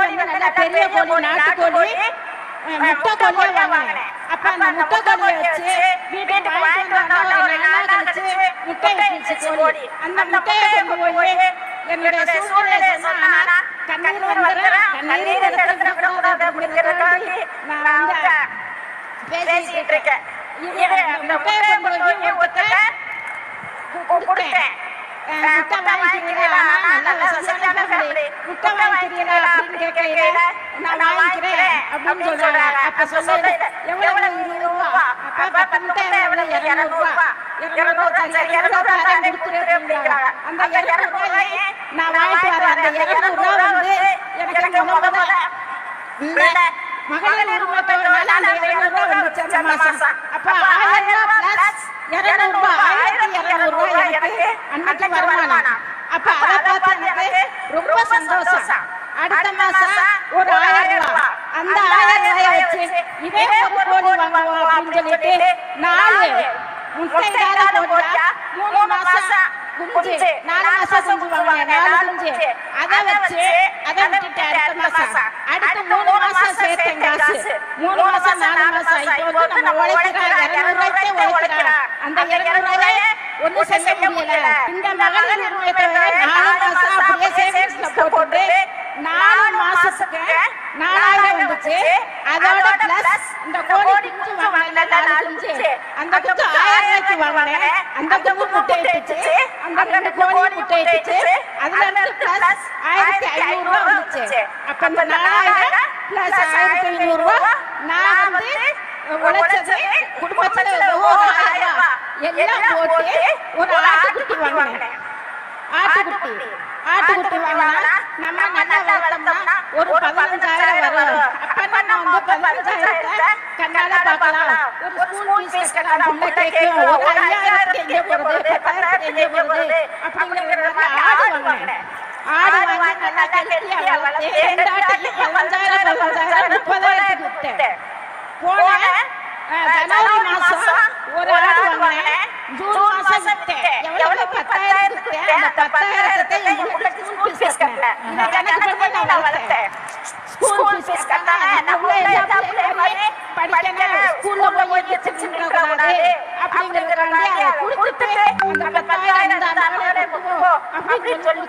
வந்து நல்லா பெரிய கோழி, நாட்டுக்கோழி, முட்டை கோழியா வாங்கினேன். அப்ப அந்த முட்டை கோழியை வச்சு வீட்டுக்கு வாங்கிட்டு வந்தோம்னா ஒரு 4 நாள் கழிச்சு முட்டை வச்சிருச்சு கோழி. அந்த முட்டையை கொண்டு போய் என்னுடைய சூழ்நிலையை சொன்னா கண்ணீர் வந்துடும். கண்ணீர் விடக்கூடாது அப்படிங்கிறதுக்காண்டி நான் வந்து பேசிட்டு இருக்கேன். இது அந்த முட்டையை கொண்டு போய் கொடுத்தேன். முட்டை வாங்கிக்கிறீங்களா? நல்ல வசதியான ஃபேமிலி. முட்டை வாங்கிக்கிறீங்களா அப்படின்னு கேட்கல, நான் வாங்கிக்கிறேன் அப்படின்னு சொல்றாங்க. அப்ப சொல்லுது எவ்வளவு? 20 ரூபா. அப்ப 10 முட்டை எவ்வளவு? 200 ரூபா. 200 சரி 200 தான் கொடுத்துரு அப்படிங்கிறாங்க. அந்த 200 ரூபாயை நான் வாங்கிட்டு வரேன். அந்த 200 ரூபா வந்து எனக்கு முதல்ல மகளிர் உரிமைத்தோடு அந்த 200 ரூபா வந்துச்சு அந்த மாசம். அப்ப 1000 ரூபா பிளஸ் 200 ரூபா 1200 ரூபா எனக்கு அன்னைக்கு வருமானம். அப்ப அதை பார்த்து எனக்கு ரொம்ப சந்தோஷம். அடுத்த மாசம் ஒரு 1000 ரூபா. அந்த 1000 ரூபாயை வச்சு இதே ஒரு கோழி வாங்குவோம் அப்படின்னு சொல்லிட்டு 4 முட்டைக்கார போட்டா 3 மாசம் குஞ்சு, 4 மாசம் குஞ்சு வாங்கினேன். 4 குஞ்சு அதை வச்சு அதை விட்டுட்டு அடுத்த 3 மாசம் சேர்த்தேன் காசு. 3 மாசம் 4 மாசம் இப்போ வந்து நம்ம உழைக்கிறோம். 200 ரூபாய்க்கே உழைக்கிறோம். அந்த 200 ரூபாயை ஒன்றும் செய்ய முடியல. இந்த மகளிர் உரிமைத்தொகை 4 மாசம் அப்படியே சேவிங்ஸ்ல போட்டு 4 மாசத்துக்கு 4000 வந்துச்சு. அதோட பிளஸ் இந்த கோழி குஞ்சு வாங்கினேன். 4 குஞ்சு. அந்த குஞ்சு 1000 ரூபாய்க்கு வாங்கினேன். அந்த குஞ்சு முட்டை இட்டுச்சு. அந்த 2 கோழி முட்டை இட்டுச்சு. அதுல இருந்து பிளஸ் 1500 ரூபாய் வந்துச்சு. அப்ப இந்த 4000 பிளஸ் 1500 ரூபாய் நான் வந்து உழைச்சது குடும்பத்துல 1000 ரூபாய் எல்லாம் போட்டு ஒரு ஆட்டுக்குட்டி வாங்கினேன். ஆட்டுக்குட்டி வாங்கினா நம்ம நல்லா வளர்த்தோம்னா ஒரு 15000 வரும். அப்ப நம்ம வந்து 15000 கண்ணால பார்க்கலாம். ஒரு ஸ்கூல் ஃபீஸ் கட்டலாம். புள்ள கேக்கும் ஒரு 5000 எங்க போறது, 10,000 எங்க போறது அப்படிங்கறத ஆடு வாங்கினேன். ஆடு வாங்கி நல்லா ஹெல்த்தியா வளர்த்து 2 ஆட்டுக்கு 15,000 30,000 விட்டேன். போன ஜனவரி மாசம் ஒரு ஆடு வாங்கினேன். ஜூன் மாசம் விட்டேன். எவ்வளவு? 10,000 விட்டேன். அந்த 10,000 எங்க பிள்ளைக்கு ஸ்கூல் ஃபீஸ் கட்டல. இந்த கணக்கு பண்ணி நான் வளர்த்தேன். ஸ்கூல் ஃபீஸ் கட்டல. நம்ம எல்லா பிள்ளைகளும் படிக்கணும். ஸ்கூல்ல போய் வச்சிட்டு கூடாது அப்படிங்கறதுக்காண்டி அதை கொடுத்துட்டு அந்த 10,000 அந்த நாளே போகும் அப்படின்னு சொல்லி